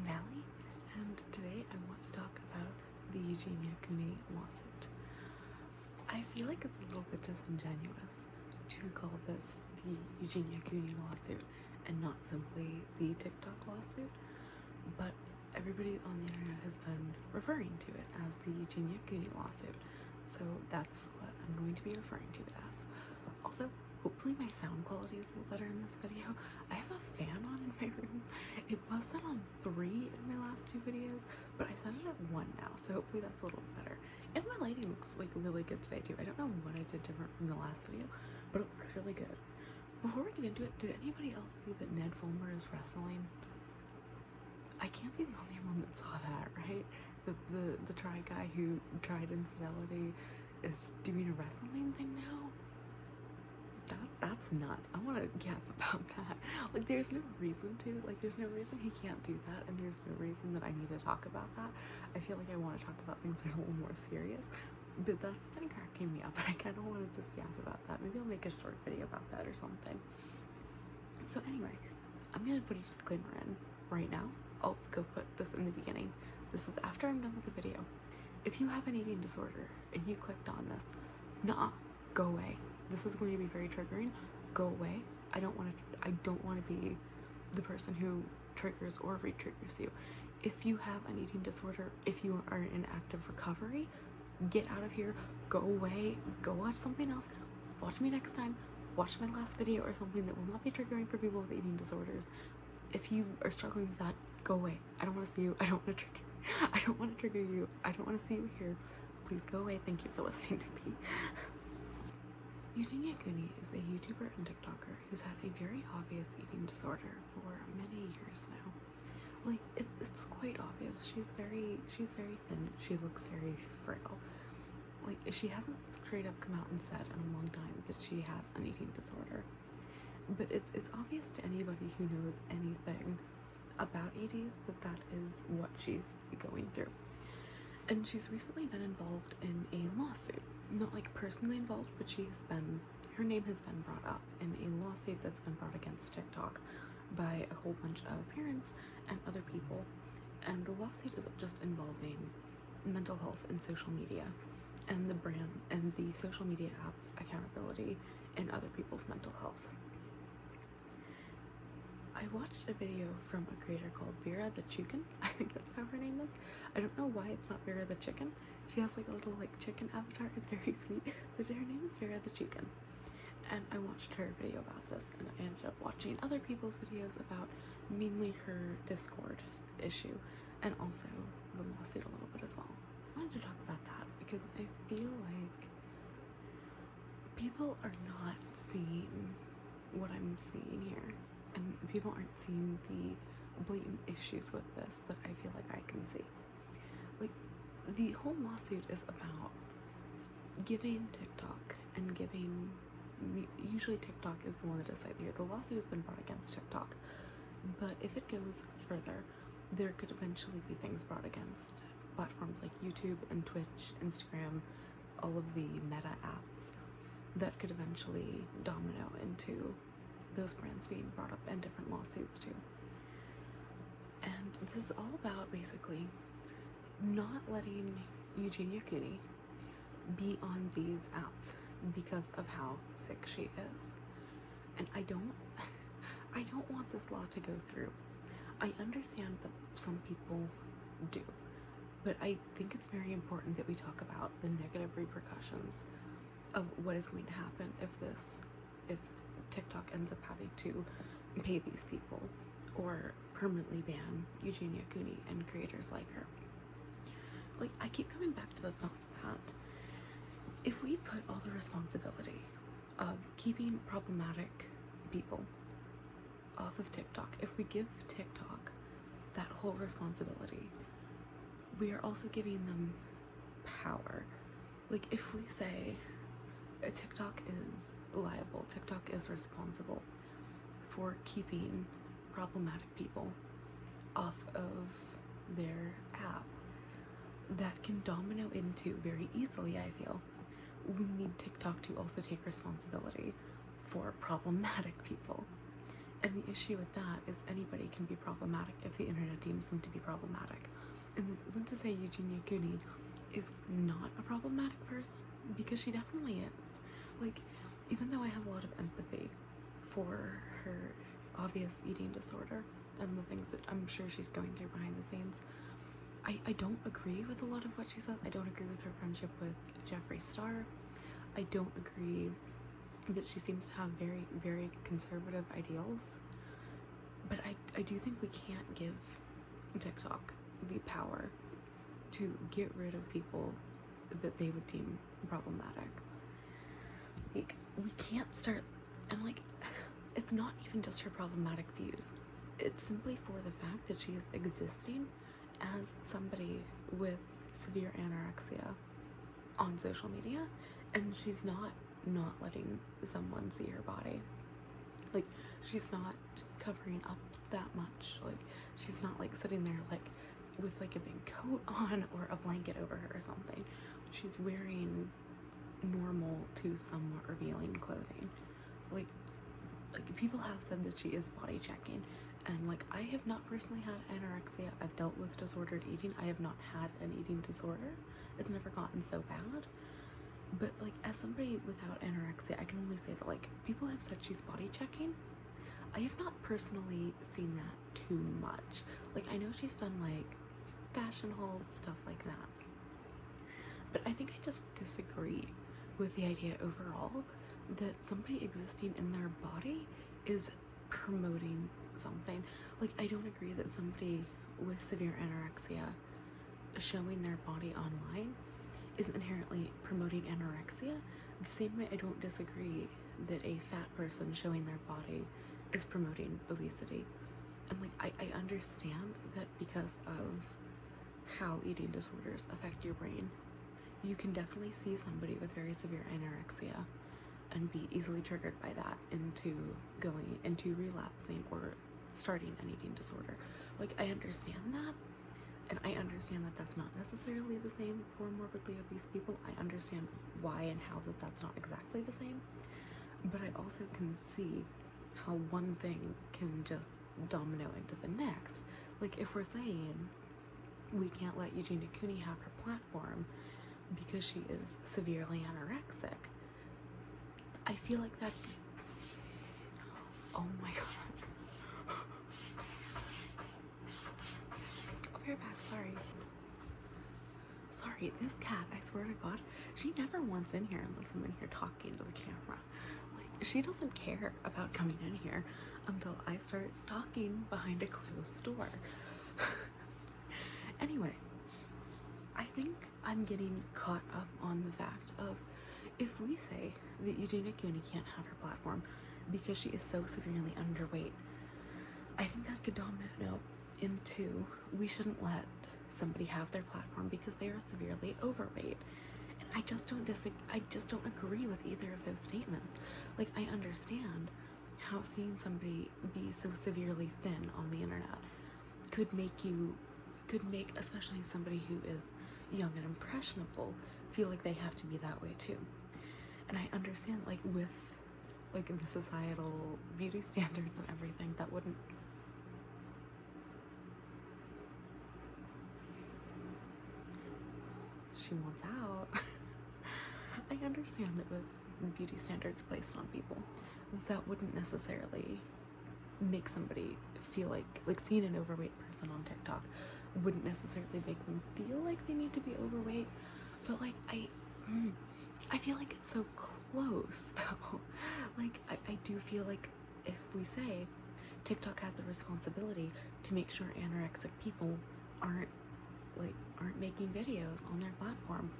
I'm Valley, and today I want to talk about the Eugenia Cooney lawsuit. I feel like it's a little bit disingenuous to call this the Eugenia Cooney lawsuit and not simply the TikTok lawsuit, but everybody on the internet has been referring to it as the Eugenia Cooney lawsuit, so that's what I'm going to be referring to it as. Also, hopefully my sound quality is a little better in this video. I have a fan on in my room. It was set on 3 in my last 2 videos, but I set it at 1 now, so hopefully that's a little better. And my lighting looks like really good today too. I don't know what I did different from the last video, but it looks really good. Before we get into it, did anybody else see that Ned Fulmer is wrestling? I can't be the only one that saw that, right? The try guy who tried infidelity is doing a wrestling thing now? That's nuts. I want to yap about that. Like, there's no reason to. Like, there's no reason he can't do that, and there's no reason that I need to talk about that. I feel like I want to talk about things that are a little more serious, but that's been cracking me up. I kind of want to just yap about that. Maybe I'll make a short video about that or something. So anyway, I'm going to put a disclaimer in right now. I'll go put this in the beginning. This is after I'm done with the video. If you have an eating disorder and you clicked on this, nah, go away. This is going to be very triggering. Go away. I don't want to be the person who triggers or re-triggers you. If you have an eating disorder, if you are in active recovery, get out of here. Go away. Go watch something else. Watch me next time. Watch my last video or something that will not be triggering for people with eating disorders. If you are struggling with that, go away. I don't want to see you. I don't want to trigger. I don't want to trigger you. I don't want to see you here. Please go away. Thank you for listening to me. Eugenia Cooney is a YouTuber and TikToker who's had a very obvious eating disorder for many years now. Like, it's quite obvious. She's very thin. She looks very frail. Like, she hasn't straight up come out and said in a long time that she has an eating disorder. But it's obvious to anybody who knows anything about EDs that is what she's going through. And she's recently been involved in a lawsuit. Not like personally involved, but her name has been brought up in a lawsuit that's been brought against TikTok by a whole bunch of parents and other people. And the lawsuit is just involving mental health and social media and the brand and the social media apps accountability in other people's mental health. I watched a video from a creator called Vera the Chicken. I think that's how her name is. I don't know why it's not Vera the Chicken. She has like a little like chicken avatar. It's very sweet, but her name is Vera the Chicken. And I watched her video about this, and I ended up watching other people's videos about mainly her Discord issue and also the lawsuit a little bit as well. I wanted to talk about that because I feel like people are not seeing what I'm seeing here. And people aren't seeing the blatant issues with this that I feel like I can see. Like, the whole lawsuit is about giving TikTok and usually TikTok is the one that decides here. The lawsuit has been brought against TikTok, but if it goes further, there could eventually be things brought against platforms like YouTube and Twitch, Instagram, all of the Meta apps that could eventually domino into those brands being brought up in different lawsuits too. And this is all about basically not letting Eugenia Cooney be on these apps because of how sick she is. And I don't want this law to go through. I understand that some people do, but I think it's very important that we talk about the negative repercussions of what is going to happen if TikTok ends up having to pay these people or permanently ban Eugenia Cooney and creators like her. Like, I keep coming back to the thought that if we put all the responsibility of keeping problematic people off of TikTok, if we give TikTok that whole responsibility, we are also giving them power. Like, if we say TikTok is liable, TikTok is responsible for keeping problematic people off of their app, that can domino into very easily, I feel. We need TikTok to also take responsibility for problematic people. And the issue with that is anybody can be problematic if the internet deems them to be problematic. And this isn't to say Eugenia Cooney is not a problematic person, because she definitely is. Like, even though I have a lot of empathy for her obvious eating disorder and the things that I'm sure she's going through behind the scenes, I don't agree with a lot of what she says. I don't agree with her friendship with Jeffree Star. I don't agree that she seems to have very, very conservative ideals. But I do think we can't give TikTok the power to get rid of people that they would deem problematic. Like, we can't start, and like, it's not even just her problematic views. It's simply for the fact that she is existing as somebody with severe anorexia on social media, and she's not letting someone see her body. Like, she's not covering up that much. Like, she's not like sitting there like with like a big coat on or a blanket over her or something. She's wearing normal to somewhat revealing clothing. Like people have said that she is body checking, and like, I have not personally had anorexia. I've dealt with disordered eating. I have not had an eating disorder. It's never gotten so bad. But like, as somebody without anorexia, I can only say that like, people have said she's body checking. I have not personally seen that too much. Like, I know she's done like fashion hauls, stuff like that. But I think I just disagree with the idea overall that somebody existing in their body is promoting something. Like, I don't agree that somebody with severe anorexia showing their body online is inherently promoting anorexia. The same way I don't disagree that a fat person showing their body is promoting obesity. And like, I understand that because of how eating disorders affect your brain, you can definitely see somebody with very severe anorexia and be easily triggered by that into going into relapsing or starting an eating disorder. Like, I understand that, and I understand that that's not necessarily the same for morbidly obese people. I understand why and how that's not exactly the same, but I also can see how one thing can just domino into the next. Like, if we're saying we can't let Eugenia Cooney have her platform because she is severely anorexic, I feel like that. Oh my god. I'll be right back, sorry, this cat, I swear to god, she never wants in here unless I'm in here talking to the camera. Like, she doesn't care about coming in here until I start talking behind a closed door. Anyway, I think I'm getting caught up on the fact of, if we say that Eugenia Cooney can't have her platform because she is so severely underweight, I think that could domino into, we shouldn't let somebody have their platform because they are severely overweight. And I just don't agree with either of those statements. Like, I understand how seeing somebody be so severely thin on the internet could make especially somebody who is young and impressionable feel like they have to be that way too. And I understand, like, with like the societal beauty standards and everything, that wouldn't. She wants out. I understand that with beauty standards placed on people, that wouldn't necessarily make somebody feel like seeing an overweight person on TikTok wouldn't necessarily make them feel like they need to be overweight. But like, I feel like it's so close though. Like, I do feel like if we say TikTok has the responsibility to make sure anorexic people aren't making videos on their platform,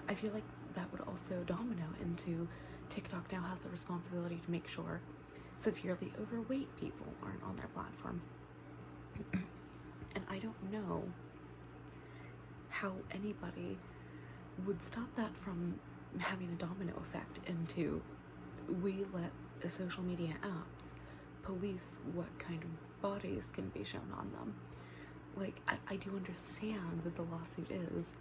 I feel like that would also domino into TikTok now has the responsibility to make sure severely overweight people aren't on their platform. And I don't know how anybody would stop that from having a domino effect into, we let the social media apps police what kind of bodies can be shown on them. Like, I do understand that the lawsuit is,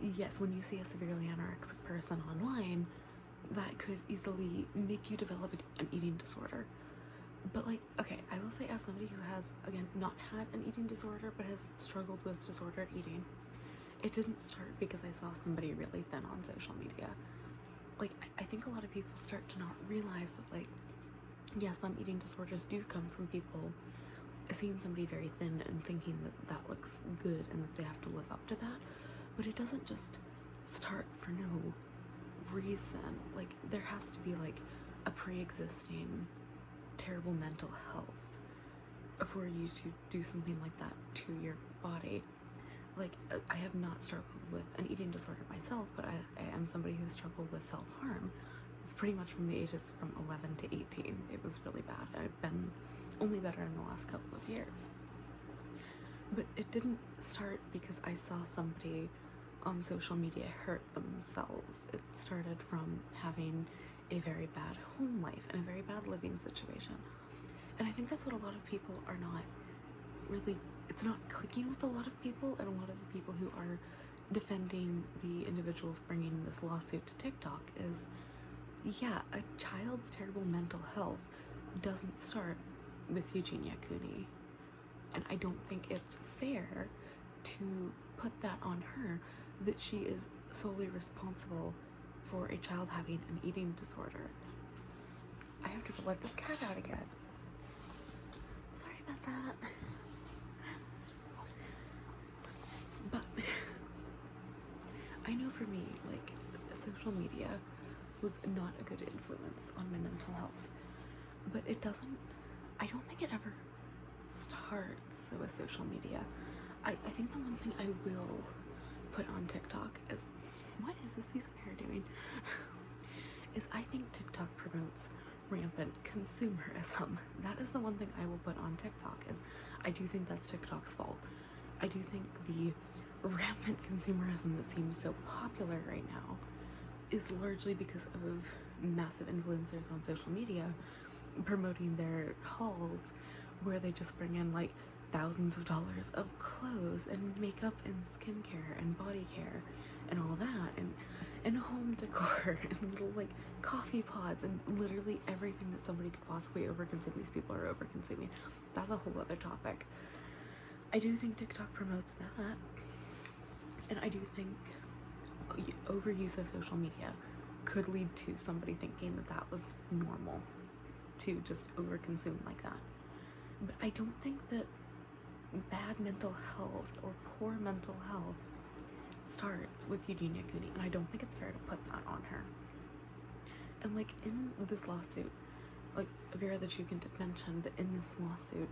yes, when you see a severely anorexic person online, that could easily make you develop an eating disorder. But like, okay, I will say, as somebody who has, again, not had an eating disorder but has struggled with disordered eating, it didn't start because I saw somebody really thin on social media. Like, I think a lot of people start to not realize that, like, yes, some eating disorders do come from people seeing somebody very thin and thinking that that looks good and that they have to live up to that. But it doesn't just start for no reason. Like, there has to be like a pre-existing terrible mental health for you to do something like that to your body. Like, I have not struggled with an eating disorder myself, but I am somebody who struggled with self-harm pretty much from the ages from 11 to 18. It was really bad. I've been only better in the last couple of years. But it didn't start because I saw somebody on social media hurt themselves. It started from having a very bad home life and a very bad living situation. And I think that's what a lot of people are not really, it's not clicking with a lot of people, and a lot of the people who are defending the individuals bringing this lawsuit to TikTok is, yeah, a child's terrible mental health doesn't start with Eugenia Cooney. And I don't think it's fair to put that on her, that she is solely responsible for a child having an eating disorder. I have to let this cat out again. Sorry about that. But I know for me, like, social media was not a good influence on my mental health. But it doesn't, I don't think it ever starts with social media. I think the one thing I will put on TikTok is, what is this piece of hair doing? is I think TikTok promotes rampant consumerism. That is the one thing I will put on TikTok, is I do think that's TikTok's fault. I do think the rampant consumerism that seems so popular right now is largely because of massive influencers on social media promoting their hauls where they just bring in like thousands of dollars of clothes and makeup and skincare and body care and all that, and home decor and little like coffee pods and literally everything that somebody could possibly overconsume. These people are overconsuming. That's a whole other topic. I do think TikTok promotes that, and I do think overuse of social media could lead to somebody thinking that that was normal, to just overconsume like that. But I don't think that bad mental health or poor mental health starts with Eugenia Cooney, and I don't think it's fair to put that on her. And like in this lawsuit, like Vera the Chukin did mention that in this lawsuit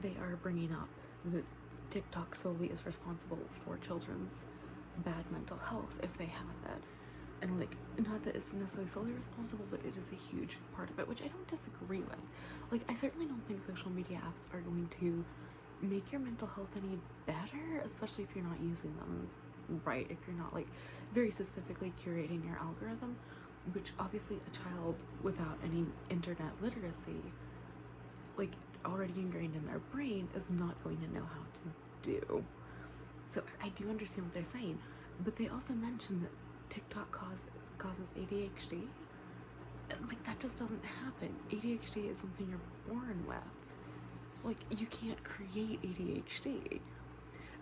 they are bringing up that TikTok solely is responsible for children's bad mental health if they have it. And like, not that it's necessarily solely responsible, but it is a huge part of it, which I don't disagree with. Like, I certainly don't think social media apps are going to make your mental health any better, especially if you're not using them right, if you're not like very specifically curating your algorithm, which obviously a child without any internet literacy, like already ingrained in their brain, is not going to know how to do. So I do understand what they're saying, but they also mentioned that TikTok causes ADHD, and like that just doesn't happen. ADHD is something you're born with. Like, you can't create ADHD.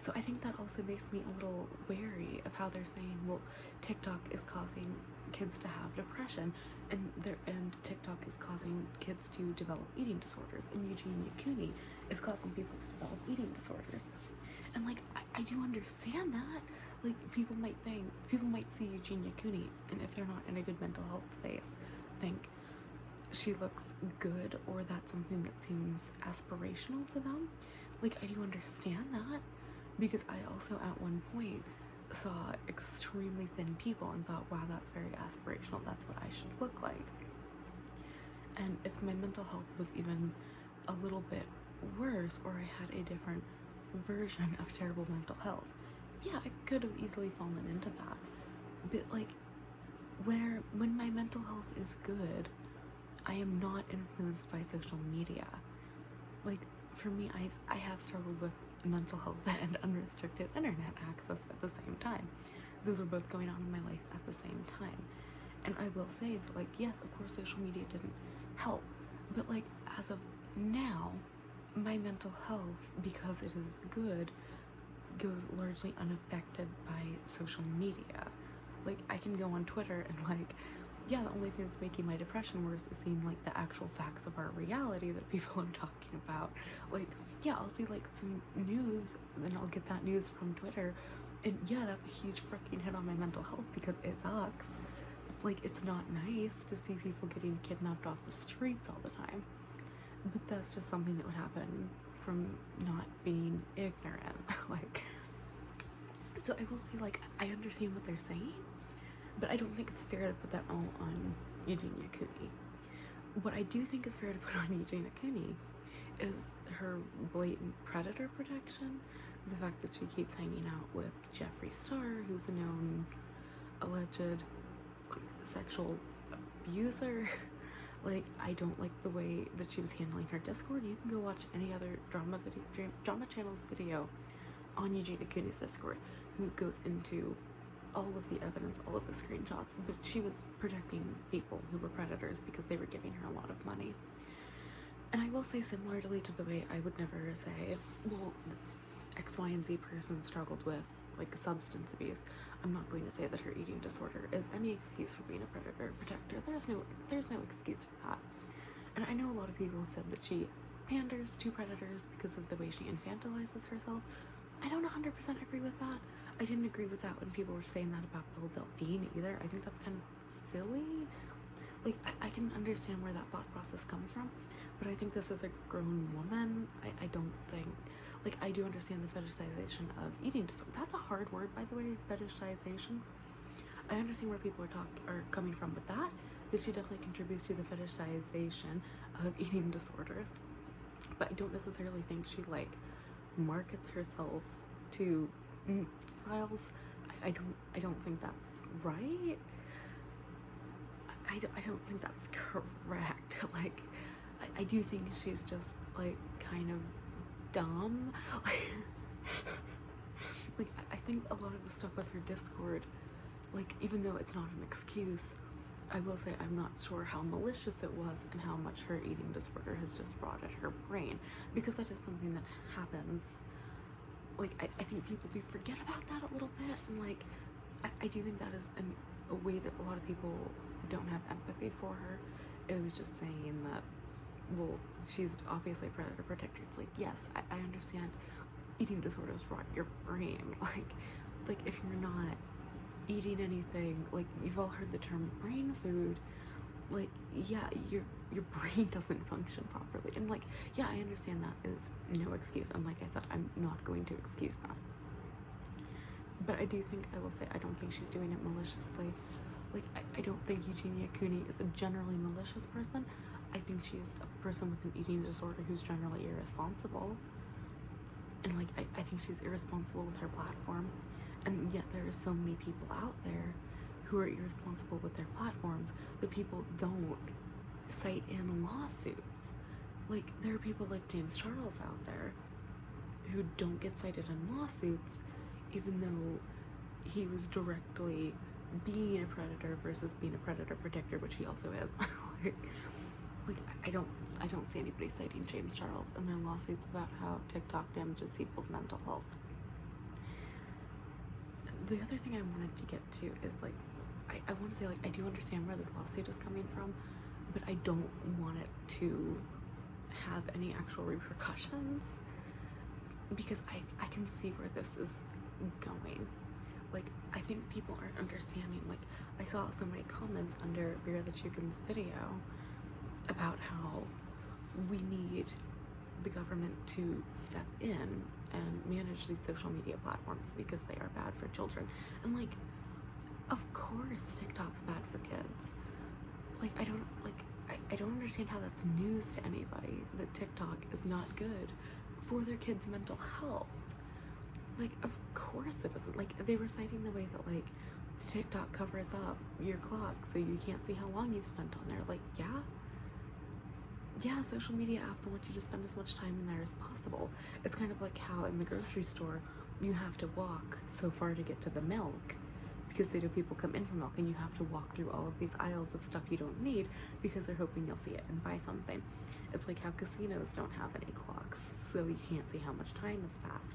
So I think that also makes me a little wary of how they're saying, well, TikTok is causing kids to have depression, and TikTok is causing kids to develop eating disorders, and Eugenia Cooney is causing people to develop eating disorders. And like, I do understand that. Like, people might see Eugenia Cooney, and if they're not in a good mental health phase, think she looks good, or that's something that seems aspirational to them. Like, I do understand that, because I also at one point saw extremely thin people and thought, wow, that's very aspirational, that's what I should look like. And if my mental health was even a little bit worse, or I had a different version of terrible mental health, yeah, I could have easily fallen into that. But like, when my mental health is good, I am not influenced by social media. Like, for me, I have struggled with mental health and unrestricted internet access at the same time. Those are both going on in my life at the same time. And I will say that, like, yes, of course social media didn't help, But like, as of now, my mental health, because it is good, goes largely unaffected by social media. Like, I can go on Twitter and like, yeah, the only thing that's making my depression worse is seeing like the actual facts of our reality that people are talking about. Like, yeah, I'll see like some news and I'll get that news from Twitter, and yeah, that's a huge freaking hit on my mental health because it sucks. Like, it's not nice to see people getting kidnapped off the streets all the time. But that's just something that would happen from not being ignorant. Like, so I will say, like, I understand what they're saying, but I don't think it's fair to put that all on Eugenia Cooney. What I do think is fair to put on Eugenia Cooney is her blatant predator protection. The fact that she keeps hanging out with Jeffree Star, who's a known alleged like sexual abuser. Like, I don't like the way that she was handling her Discord. You can go watch any other drama channel's video on Eugenia Cooney's Discord, who goes into all of the evidence, all of the screenshots, but she was protecting people who were predators because they were giving her a lot of money. And I will say, similarly to the way I would never say, well, X, Y, and Z person struggled with like substance abuse, I'm not going to say that her eating disorder is any excuse for being a predator protector. There's no excuse for that. And I know a lot of people have said that she panders to predators because of the way she infantilizes herself. I don't 100% agree with that. I didn't agree with that when people were saying that about Belle Delphine either. I think that's kind of silly. Like, I can understand where that thought process comes from, but I think this is a grown woman. I don't think, like, I do understand the fetishization of eating disorder. That's a hard word, by the way, fetishization. I understand where people are coming from with that she definitely contributes to the fetishization of eating disorders. But I don't necessarily think she, like, markets herself to files. I don't think that's right. I don't think that's correct. Like, I do think she's just, like, kind of dumb. Like, I think a lot of the stuff with her Discord, like, even though it's not an excuse, I will say I'm not sure how malicious it was and how much her eating disorder has just rotted her brain, because that is something that happens. Like, I think people do forget about that a little bit, and, like, I do think that is a way that a lot of people don't have empathy for her. It was just saying that, well, she's obviously a predator protector. It's like, yes, I understand eating disorders rot your brain. Like if you're not eating anything, like, you've all heard the term brain food, like, yeah, your brain doesn't function properly. And, like, yeah, I understand that is no excuse, and like I said, I'm not going to excuse that. But I do think, I will say, I don't think she's doing it maliciously. Like, I don't think Eugenia Cooney is a generally malicious person. I think she's a person with an eating disorder who's generally irresponsible. And, like, I think she's irresponsible with her platform. And yet there are so many people out there who are irresponsible with their platforms that people don't cite in lawsuits. Like, there are people like James Charles out there who don't get cited in lawsuits, even though he was directly being a predator versus being a predator protector, which he also is. like I don't see anybody citing James Charles in their lawsuits about how TikTok damages people's mental health. The other thing I wanted to get to is, like, I want to say, like, I do understand where this lawsuit is coming from, but I don't want it to have any actual repercussions, because I can see where this is going. Like, I think people aren't understanding. Like, I saw so many comments under Vera the Chicken's video about how we need the government to step in and manage these social media platforms because they are bad for children. And, like, of course TikTok's bad for kids. Like, I don't understand how that's news to anybody that TikTok is not good for their kids' mental health. Like, of course it isn't. Like, they were citing the way that, like, TikTok covers up your clock so you can't see how long you've spent on there. Like, yeah, social media apps want you to spend as much time in there as possible. It's kind of like how in the grocery store you have to walk so far to get to the milk because they know people come in for milk and you have to walk through all of these aisles of stuff you don't need because they're hoping you'll see it and buy something. It's like how casinos don't have any clocks, so you can't see how much time has passed.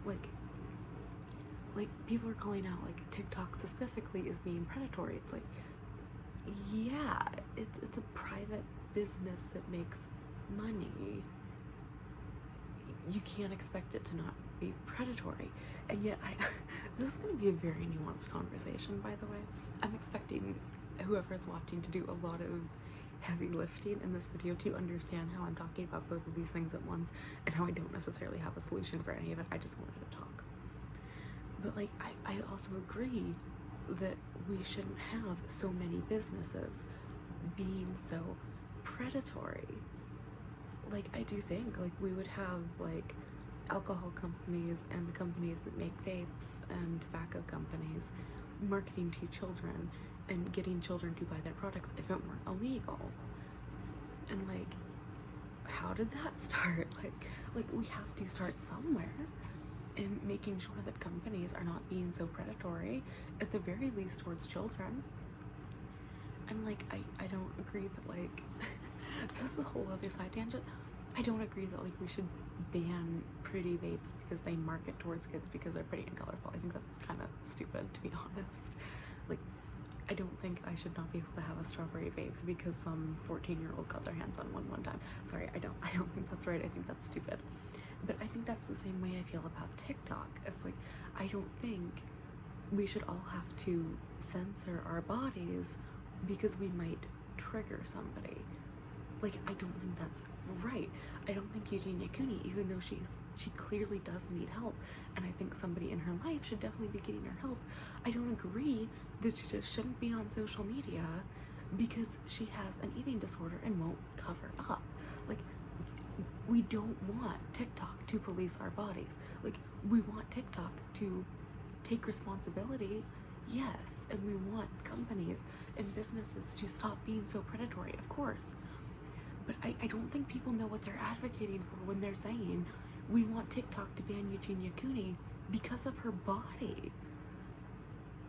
Like people are calling out like TikTok specifically is being predatory. It's like, yeah, it's a private business that makes money. You can't expect it to not be predatory. And yet this is going to be a very nuanced conversation, by the way. I'm expecting whoever's watching to do a lot of heavy lifting in this video to understand how I'm talking about both of these things at once and how I don't necessarily have a solution for any of it. I just wanted to talk. But like, I also agree that we shouldn't have so many businesses being so predatory. Like, I do think like we would have like alcohol companies and the companies that make vapes and tobacco companies marketing to children and getting children to buy their products if it weren't illegal. And like, how did that start? Like we have to start somewhere in making sure that companies are not being so predatory, at the very least towards children. And like, I don't agree that like this is a whole other side tangent. I don't agree that like we should ban pretty vapes because they market towards kids because they're pretty and colorful. I think that's kind of stupid, to be honest. Like, I don't think I should not be able to have a strawberry vape because some 14-year-old got their hands on one time. Sorry, I don't think that's right. I think that's stupid. But I think that's the same way I feel about TikTok. It's like, I don't think we should all have to censor our bodies because we might trigger somebody. Like, I don't think that's right. I don't think Eugenia Cooney, even though she clearly does need help, and I think somebody in her life should definitely be getting her help, I don't agree that she just shouldn't be on social media because she has an eating disorder and won't cover it up. Like, we don't want TikTok to police our bodies. Like, we want TikTok to take responsibility, yes, and we want companies and businesses to stop being so predatory, of course. But I don't think people know what they're advocating for when they're saying we want TikTok to ban Eugenia Cooney because of her body.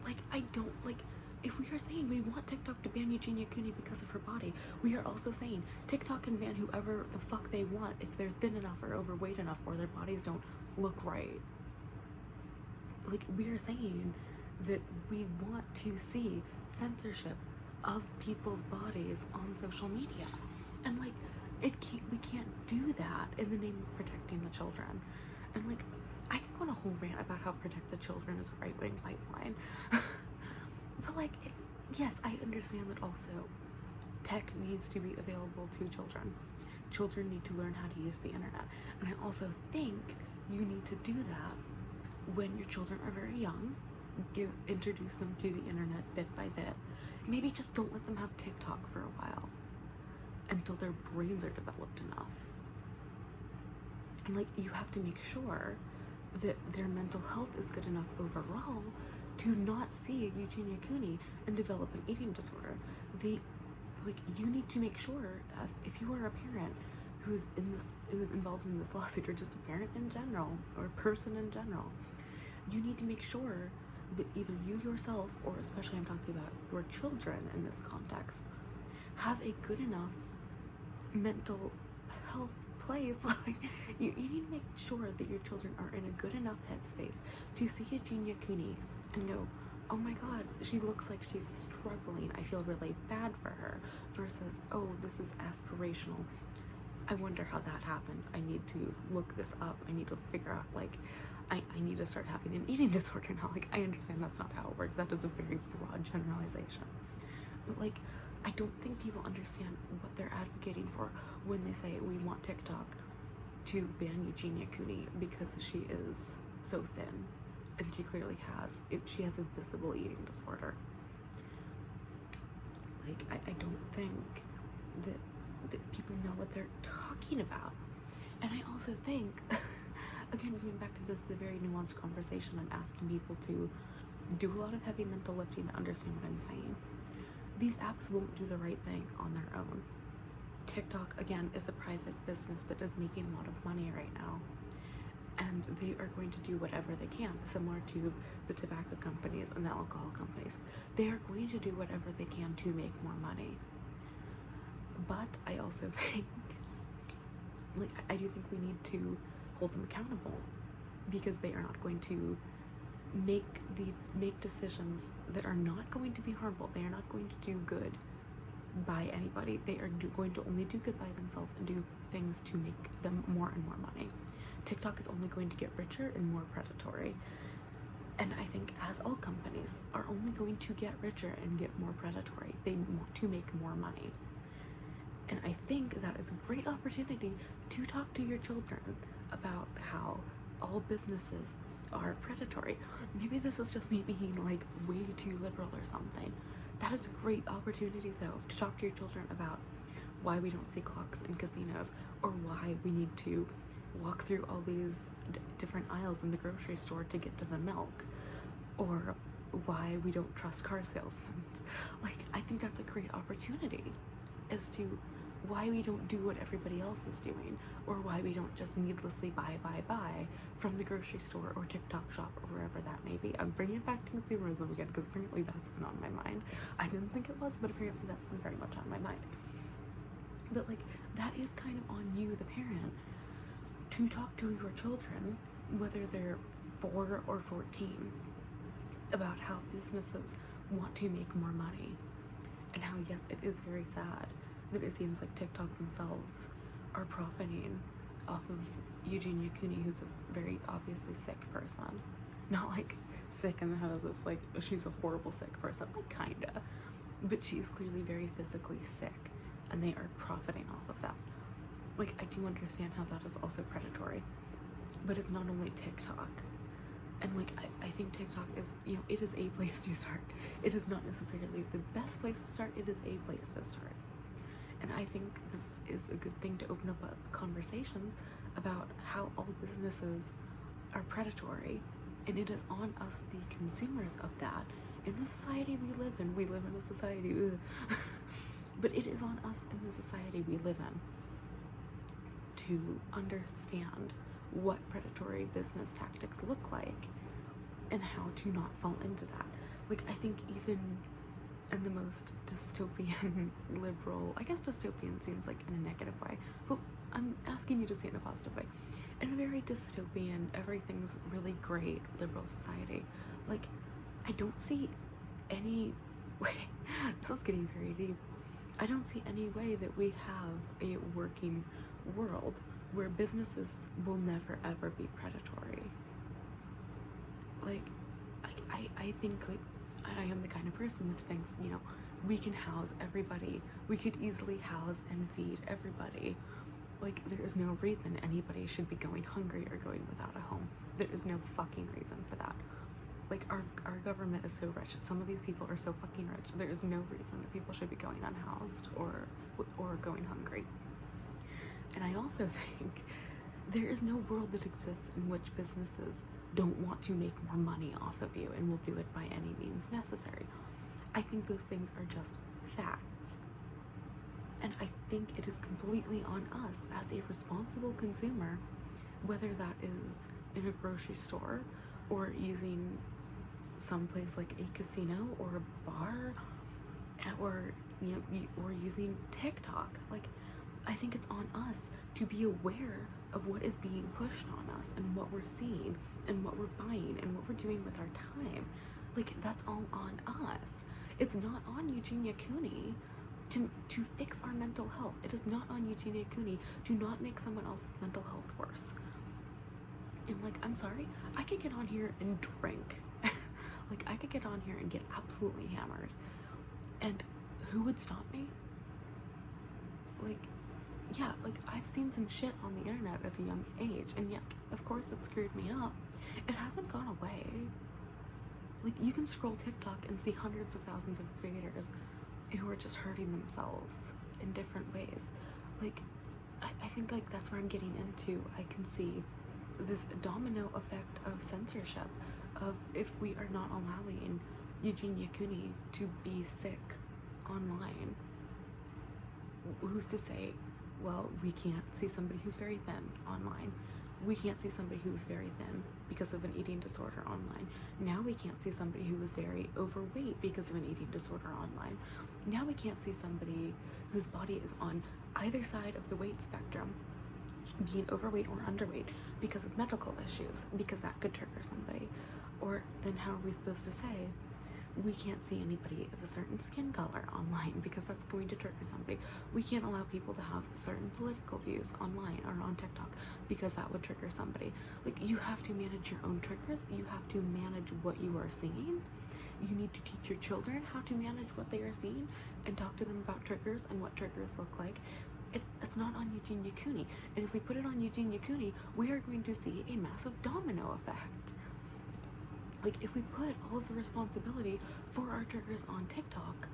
Like, I don't, like, if we are saying we want TikTok to ban Eugenia Cooney because of her body, we are also saying TikTok can ban whoever the fuck they want if they're thin enough or overweight enough or their bodies don't look right. Like, we are saying that we want to see censorship of people's bodies on social media. And like, we can't do that in the name of protecting the children. And like, I can go on a whole rant about how Protect the Children is a right-wing pipeline. But like, yes, I understand that also tech needs to be available to children. Children need to learn how to use the internet. And I also think you need to do that when your children are very young. Introduce them to the internet bit by bit. Maybe just don't let them have TikTok for a while until their brains are developed enough. And like, you have to make sure that their mental health is good enough overall to not see Eugenia Cooney and develop an eating disorder. You need to make sure, if you are a parent who's involved in this lawsuit, or just a parent in general, or a person in general, you need to make sure that either you yourself, or especially I'm talking about your children in this context, have a good enough mental health place. Like, you need to make sure that your children are in a good enough headspace to see Eugenia Cooney and go, oh my god, she looks like she's struggling, I feel really bad for her, versus, oh, this is aspirational, I wonder how that happened, I need to look this up, I need to figure out, like, I need to start having an eating disorder now. Like, I understand that's not how it works, that is a very broad generalization, but like, I don't think people understand what they're advocating for when they say we want TikTok to ban Eugenia Cooney because she is so thin, and she clearly she has a visible eating disorder. Like, I don't think that people know what they're talking about. And I also think, again, coming back to this, the very nuanced conversation, I'm asking people to do a lot of heavy mental lifting to understand what I'm saying. These apps won't do the right thing on their own. TikTok, again, is a private business that is making a lot of money right now. and they are going to do whatever they can, similar to the tobacco companies and the alcohol companies. They are going to do whatever they can to make more money. But I also think, like, I do think we need to hold them accountable, because they are not going to make decisions that are not going to be harmful. They are not going to do good by anybody. They are going to only do good by themselves and do things to make them more and more money. TikTok is only going to get richer and more predatory. And I think, as all companies are only going to get richer and get more predatory, they want to make more money. And I think that is a great opportunity to talk to your children about how all businesses are predatory. Maybe this is just me being like way too liberal or something. That is a great opportunity, though, to talk to your children about why we don't see clocks in casinos, or why we need to walk through all these different aisles in the grocery store to get to the milk, or why we don't trust car salesmen. Like, I think that's a great opportunity as to why we don't do what everybody else is doing, or why we don't just needlessly buy from the grocery store or TikTok shop or wherever that may be. I'm bringing it back to consumerism again, because apparently that's been on my mind. I didn't think it was, but apparently that's been very much on my mind. But like, that is kind of on you, the parent, to talk to your children, whether they're 4 or 14, about how businesses want to make more money, and how, yes, it is very sad that it seems like TikTok themselves are profiting off of Eugenia Cooney, who's a very obviously sick person. Not like sick in the head as it's like she's a horrible sick person, like kinda, but she's clearly very physically sick, and they are profiting off of that. Like, I do understand how that is also predatory, but it's not only TikTok. And like, I think TikTok is, you know, it is a place to start. It is not necessarily the best place to start, it is a place to start. And I think this is a good thing to open up conversations about how all businesses are predatory, and it is on us, the consumers of that, in the society we live in. We live in a society, but it is on us in the society we live in to understand what predatory business tactics look like and how to not fall into that. Like, I think even in the most dystopian liberal, I guess dystopian seems like in a negative way, but I'm asking you to see it in a positive way. In a very dystopian, everything's really great liberal society, like, I don't see any way, this is getting very deep, I don't see any way that we have a working world where businesses will never ever be predatory. Like, I think, like, I am the kind of person that thinks, you know, we can house everybody. We could easily house and feed everybody. Like, there is no reason anybody should be going hungry or going without a home. There is no fucking reason for that. Like, our government is so rich. Some of these people are so fucking rich. There is no reason that people should be going unhoused or going hungry. And I also think there is no world that exists in which businesses don't want to make more money off of you and will do it by any means necessary. I think those things are just facts. And I think it is completely on us as a responsible consumer, whether that is in a grocery store or using someplace like a casino or a bar, or, you know, or using TikTok. Like, I think it's on us to be aware of what is being pushed on us and what we're seeing and what we're buying and what we're doing with our time. Like, that's all on us. It's not on Eugenia Cooney to fix our mental health. It is not on Eugenia Cooney to not make someone else's mental health worse. And like, I'm sorry, I could get on here and drink. Like, I could get on here and get absolutely hammered, and who would stop me? Like, yeah, like, I've seen some shit on the internet at a young age, and yeah, of course it screwed me up. It hasn't gone away. Like, you can scroll TikTok and see hundreds of thousands of creators who are just hurting themselves in different ways. Like, I think, like, that's where I'm getting into. I can see this domino effect of censorship, of if we are not allowing Eugenia Cooney to be sick online, who's to say, well, we can't see somebody who's very thin online? we can't see somebody who's very thin because of an eating disorder online. Now we can't see somebody who is very overweight because of an eating disorder online. Now we can't see somebody whose body is on either side of the weight spectrum being overweight or underweight because of medical issues, because that could trigger somebody. Or then how are we supposed to say we can't see anybody of a certain skin color online because that's going to trigger somebody? We can't allow people to have certain political views online or on TikTok because that would trigger somebody. Like, you have to manage your own triggers. You have to manage what you are seeing. You need to teach your children how to manage what they are seeing and talk to them about triggers and what triggers look like. It's not on Eugenia Cooney. And if we put it on Eugenia Cooney, we are going to see a massive domino effect. Like, if we put all of the responsibility for our triggers on TikTok,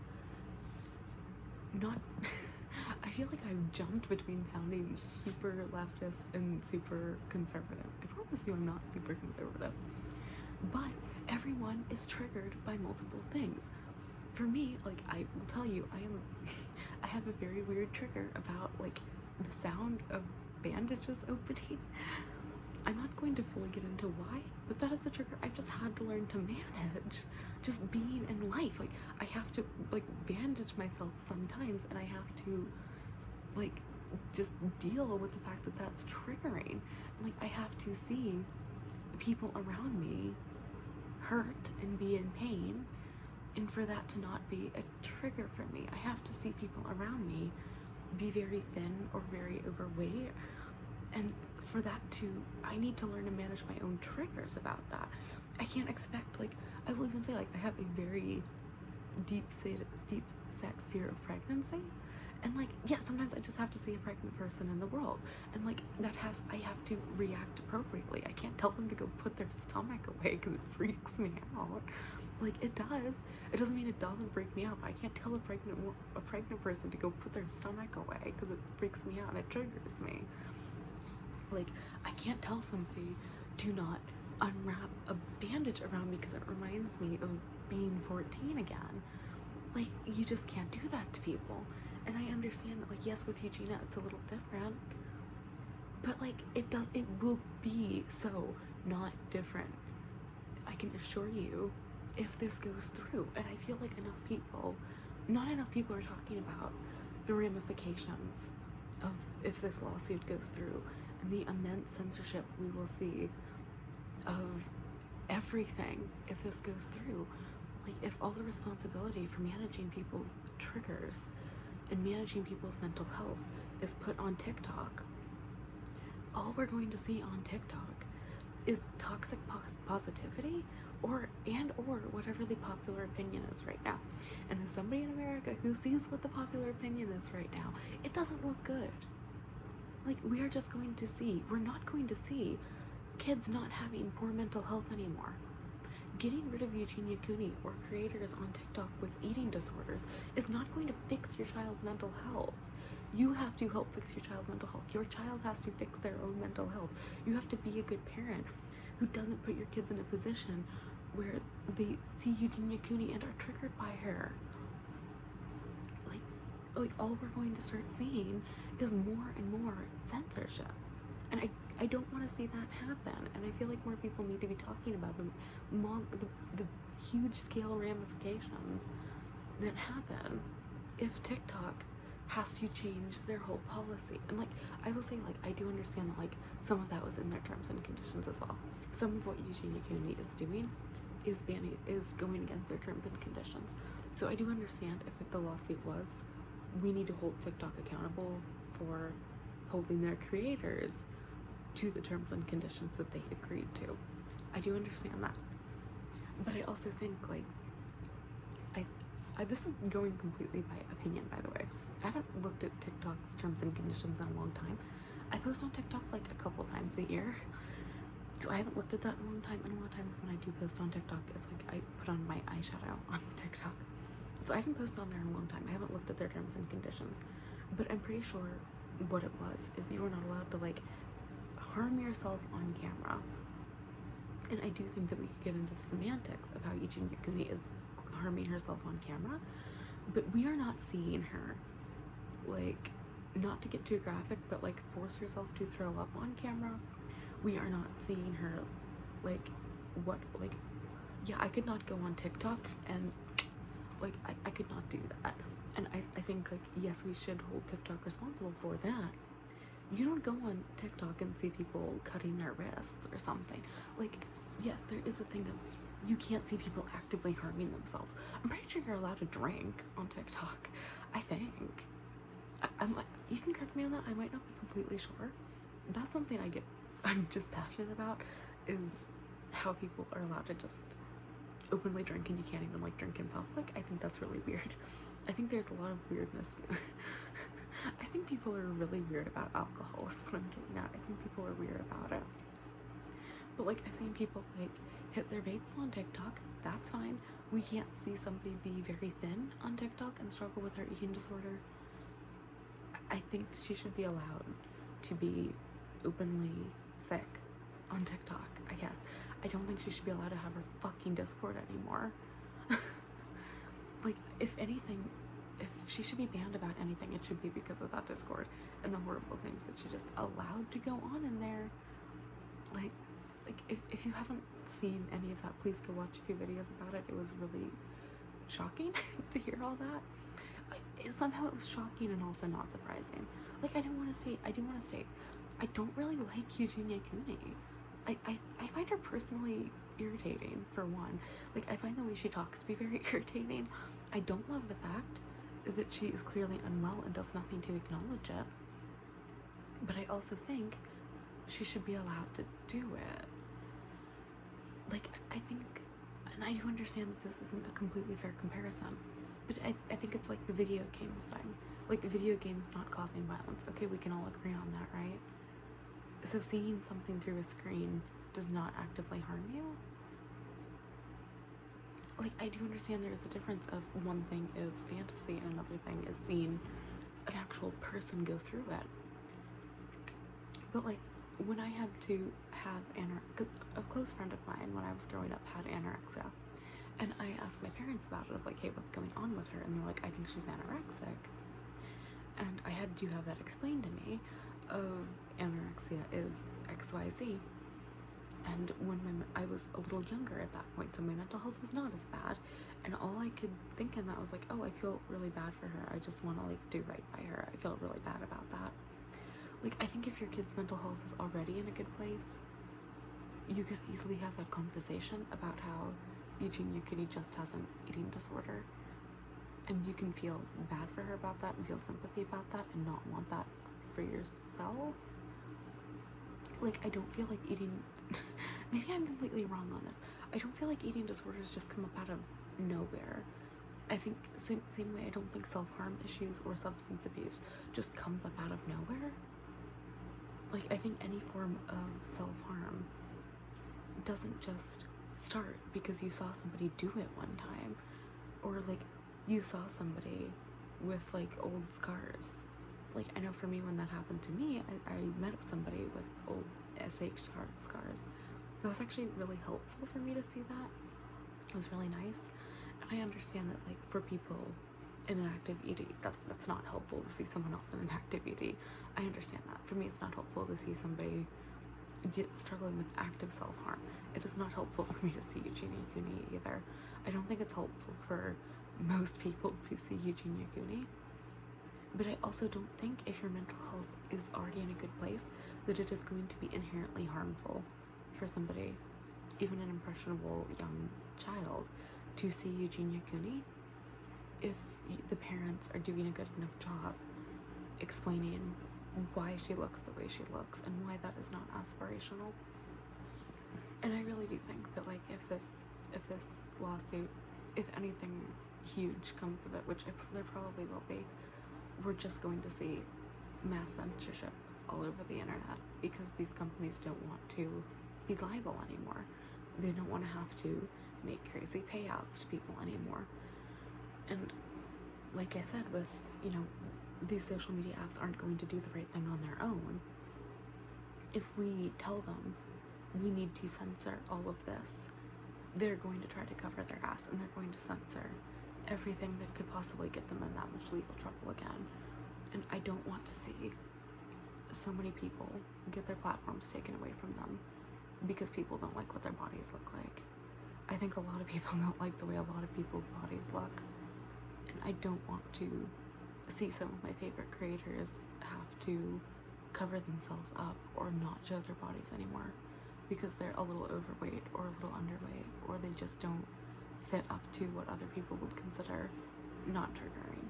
I feel like I've jumped between sounding super leftist and super conservative. I promise you I'm not super conservative. But everyone is triggered by multiple things. For me, like, I will tell you, I have a very weird trigger about, like, the sound of bandages opening. I'm not going to fully get into why, but that is the trigger I've just had to learn to manage. Just being in life, like, I have to, like, bandage myself sometimes, and I have to, like, just deal with the fact that that's triggering. Like, I have to see people around me hurt and be in pain, and for that to not be a trigger for me. I have to see people around me be very thin or very overweight, and for that to, I need to learn to manage my own triggers about that. I can't expect, like, I will even say, like, I have a very deep set fear of pregnancy, and, like, yeah, sometimes I just have to see a pregnant person in the world, and, like, I have to react appropriately. I can't tell them to go put their stomach away because it freaks me out. Like, it does. It doesn't mean it doesn't freak me out, but I can't tell a pregnant person to go put their stomach away because it freaks me out and it triggers me. Like, I can't tell somebody to not unwrap a bandage around me because it reminds me of being 14 again. Like, you just can't do that to people. And I understand that, like, yes, with Eugenia it's a little different, but, like, it will be so not different, I can assure you, if this goes through. And I feel like not enough people are talking about the ramifications of if this lawsuit goes through and the immense censorship we will see of everything if this goes through. Like, if all the responsibility for managing people's triggers and managing people's mental health is put on TikTok, all we're going to see on TikTok is toxic positivity or whatever the popular opinion is right now. And as somebody in America who sees what the popular opinion is right now, it doesn't look good. Like, we're not going to see kids not having poor mental health anymore. Getting rid of Eugenia Cooney or creators on TikTok with eating disorders is not going to fix your child's mental health. You have to help fix your child's mental health. Your child has to fix their own mental health. You have to be a good parent who doesn't put your kids in a position where they see Eugenia Cooney and are triggered by her. Like, all we're going to start seeing is more and more censorship. And I don't want to see that happen. And I feel like more people need to be talking about the huge scale ramifications that happen if TikTok has to change their whole policy. And, like, I will say, like, I do understand that, like, some of that was in their terms and conditions as well. Some of what Eugenia Cooney is doing is going against their terms and conditions. So I do understand if the lawsuit was, we need to hold TikTok accountable for holding their creators to the terms and conditions that they agreed to. I do understand that. But I also think, like, this is going completely by opinion, by the way. I haven't looked at TikTok's terms and conditions in a long time. I post on TikTok like a couple times a year, so I haven't looked at that in a long time. And a lot of times when I do post on TikTok, it's like I put on my eyeshadow on TikTok. So I haven't posted on there in a long time. I haven't looked at their terms and conditions, but I'm pretty sure what it was is you were not allowed to, like, harm yourself on camera. And I do think that we could get into the semantics of how Eugenia Cooney is harming herself on camera, but we are not seeing her, like, not to get too graphic, but, like, force herself to throw up on camera we are not seeing her, like, what, like, yeah, I could not go on TikTok and, like, I could not do that. And I think, like, yes, we should hold TikTok responsible for that. You don't go on TikTok and see people cutting their wrists or something. Like, yes, there is a thing that you can't see people actively harming themselves. I'm pretty sure you're allowed to drink on TikTok, I think. I'm like, you can correct me on that, I might not be completely sure. That's something I'm just passionate about, is how people are allowed to just openly drink and you can't even, like, drink in public. I think that's really weird. I think there's a lot of weirdness. I think people are really weird about alcohol, is what I'm getting at. I think people are weird about it. But, like, I've seen people, like, hit their vapes on TikTok. That's fine. We can't see somebody be very thin on TikTok and struggle with their eating disorder. I think she should be allowed to be openly sick on TikTok, I guess. I don't think she should be allowed to have her fucking Discord anymore. Like, if anything, if she should be banned about anything, it should be because of that Discord and the horrible things that she just allowed to go on in there. Like if you haven't seen any of that, please go watch a few videos about it. It was really shocking to hear all that. Somehow it was shocking and also not surprising. Like, I do want to state, I don't really like Eugenia Cooney. I find her personally irritating, for one. Like, I find the way she talks to be very irritating. I don't love the fact that she is clearly unwell and does nothing to acknowledge it. But I also think she should be allowed to do it. Like, I think, and I do understand that this isn't a completely fair comparison, but I think it's like the video games thing. Like, video games not causing violence. Okay, we can all agree on that, right? So seeing something through a screen does not actively harm you? Like, I do understand there is a difference of one thing is fantasy and another thing is seeing an actual person go through it. But, like, when I had to have anorexia, a close friend of mine when I was growing up had anorexia, and I asked my parents about it, of like, hey, what's going on with her? And they were like, I think she's anorexic. And I had to have that explained to me of anorexia is XYZ. And when I was a little younger at that point, so my mental health was not as bad, and all I could think in that was like, oh, I feel really bad for her. I just want to, like, do right by her. I feel really bad about that. Like, I think if your kid's mental health is already in a good place, you could easily have that conversation about how Eugenia Cooney just has an eating disorder, and you can feel bad for her about that and feel sympathy about that and not want that for yourself. Like, I don't feel like eating maybe I'm completely wrong on this. I don't feel like eating disorders just come up out of nowhere. I think same way I don't think self-harm issues or substance abuse just comes up out of nowhere. Like, I think any form of self-harm doesn't just start because you saw somebody do it one time, or like you saw somebody with like old scars. Like, I know for me, when that happened to me, I met somebody with old SH scars. It was actually really helpful for me to see that. It was really nice. And I understand that, like, for people in an active ED, that's not helpful to see someone else in an active ED. I understand that. For me, it's not helpful to see somebody struggling with active self-harm. It is not helpful for me to see Eugenia Cooney either. I don't think it's helpful for most people to see Eugenia Cooney. But I also don't think if your mental health is already in a good place that it is going to be inherently harmful for somebody, even an impressionable young child, to see Eugenia Cooney if the parents are doing a good enough job explaining why she looks the way she looks and why that is not aspirational. And I really do think that, like, if this lawsuit, if anything huge comes of it, which there probably will be, we're just going to see mass censorship all over the internet because these companies don't want to be liable anymore. They don't want to have to make crazy payouts to people anymore. And like I said, with, you know, these social media apps aren't going to do the right thing on their own. If we tell them we need to censor all of this, they're going to try to cover their ass, and they're going to censor everything that could possibly get them in that much legal trouble again. And I don't want to see so many people get their platforms taken away from them because people don't like what their bodies look like. I think a lot of people don't like the way a lot of people's bodies look, and I don't want to see some of my favorite creators have to cover themselves up or not show their bodies anymore because they're a little overweight or a little underweight, or they just don't fit up to what other people would consider not triggering.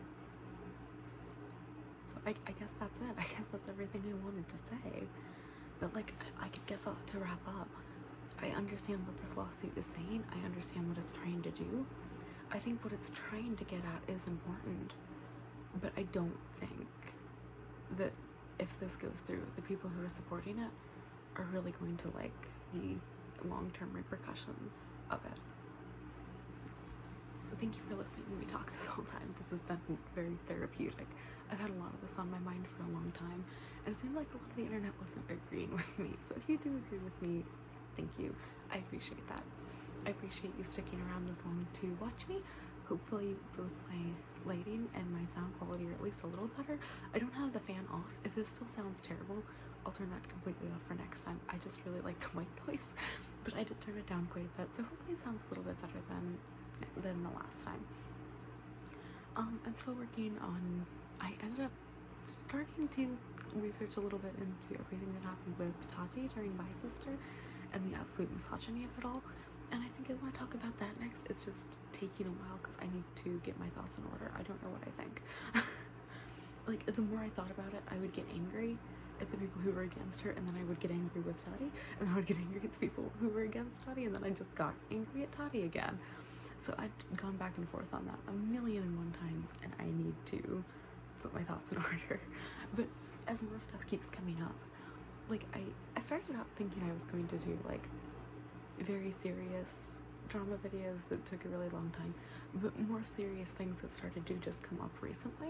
So I guess that's it. I guess that's everything I wanted to say. But like, I guess to wrap up, I understand what this lawsuit is saying. I understand what it's trying to do. I think what it's trying to get at is important, but I don't think that if this goes through, the people who are supporting it are really going to like the long-term repercussions of it. Thank you for listening to me talk this whole time. This has been very therapeutic. I've had a lot of this on my mind for a long time, and it seemed like a lot of the internet wasn't agreeing with me. So if you do agree with me, thank you. I appreciate that. I appreciate you sticking around this long to watch me. Hopefully both my lighting and my sound quality are at least a little better. I don't have the fan off. If this still sounds terrible, I'll turn that completely off for next time. I just really like the white noise, but I did turn it down quite a bit, so hopefully it sounds a little bit better than the last time. I'm still working on, I ended up starting to research a little bit into everything that happened with Tati during My Sister and the absolute misogyny of it all, and I think I want to talk about that next. It's just taking a while because I need to get my thoughts in order. I don't know what I think. Like, the more I thought about it, I would get angry at the people who were against her, and then I would get angry with Tati, and then I would get angry at the people who were against Tati, and then I just got angry at Tati again. So I've gone back and forth on that 1,000,001 times, and I need to put my thoughts in order. But as more stuff keeps coming up, like, I started out thinking I was going to do like very serious drama videos that took a really long time, but more serious things have started to just come up recently,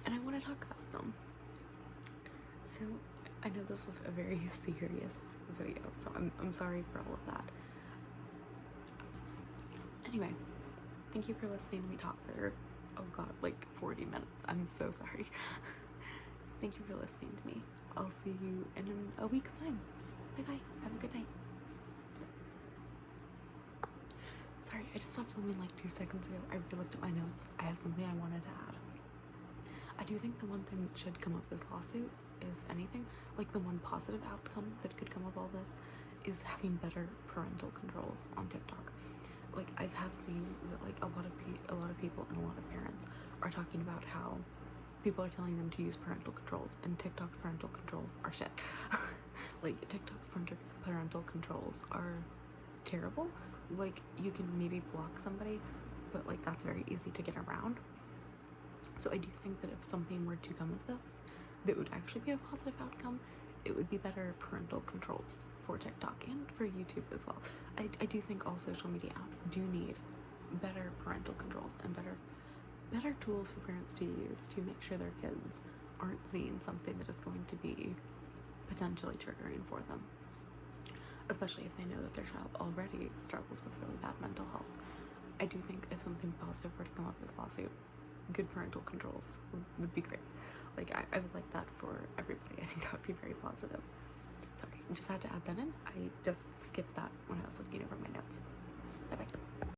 and I want to talk about them. So I know this was a very serious video, so I'm sorry for all of that. Anyway, thank you for listening to me talk for, oh god, like 40 minutes. I'm so sorry. Thank you for listening to me. I'll see you in a week's time. Bye bye. Have a good night. Sorry, I just stopped filming like 2 seconds ago. I re-looked at my notes. I have something I wanted to add. I do think the one thing that should come of this lawsuit, if anything, like the one positive outcome that could come of all this, is having better parental controls on TikTok. Like, I have seen that like a lot of people and a lot of parents are talking about how people are telling them to use parental controls, and TikTok's parental controls are shit. Like, TikTok's parental controls are terrible. Like, you can maybe block somebody, but like that's very easy to get around. So I do think that if something were to come of this that would actually be a positive outcome, it would be better parental controls for TikTok and for YouTube as well. I do think all social media apps do need better parental controls and better tools for parents to use to make sure their kids aren't seeing something that is going to be potentially triggering for them, especially if they know that their child already struggles with really bad mental health. I do think if something positive were to come up with this lawsuit, good parental controls would be great. Like, I would like that for everybody. I think that would be very positive. Sorry, I just had to add that in. I just skipped that when I was looking over my notes. Bye bye.